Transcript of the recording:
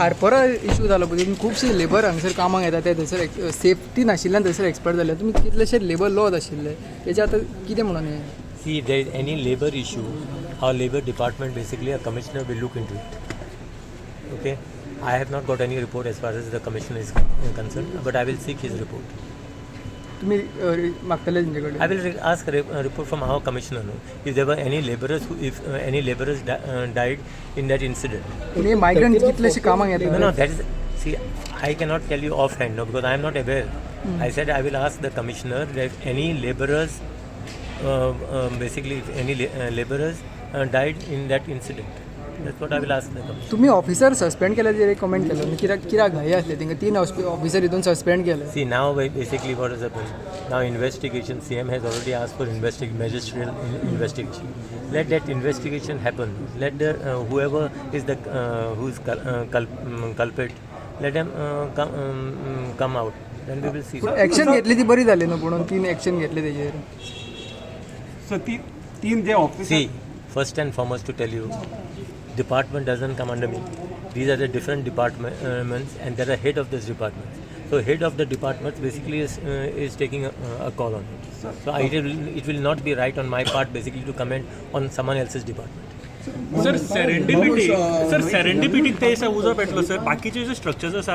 Arpora issue जालो पळय खुबशे लेबर हांगसर कामाक येता ते थंयसर सेफ्टी नाशिल्ल्यान थंयसर एक्सपर्ट जाले तुमी कितलेशे लेबर लॉज आशिल्ले तेचे आतां कितें म्हणून हें See, if there is any labor issue, our labor department, basically, a commissioner will look into it. Okay? I have not got any report as far as the commissioner is concerned, but I will seek his report. तुमी मागतले तेंचे कडेन I will ask a report from our commissioner, no? If there were any laborers, if any laborers died in that incident. पूण migrant कितलेशे कामाक येता No, that is. See, I cannot tell you offhand, no, because I am not aware. I said I will ask the commissioner that if any laborers. Basically, if any laborers died in that incident. That's what I will ask the commissioner. तुमी officer suspend केले तेजेर comment केलो कित्याक घाई आसले तेंका 3 officer हितून suspend केले See, now basically what has happened? Now investigation, CM has already asked for magisterial investigation. Let that investigation happen. Let the whoever is the who is culprit, let them come out. Then we will see. Action घेतली ती बरी जाली न्हू म्हणून 3 action घेतले तेजेर sir तीन जे officer See, first and foremost to tell you, department doesn't come under me. These are the different departments and there are head of this department. So head of the department basically is taking a call on it. So it will not be right on my part basically to comment on someone else's department. Sir serendipity ते उजो पेटलो sir बाकीचे जे structures आसा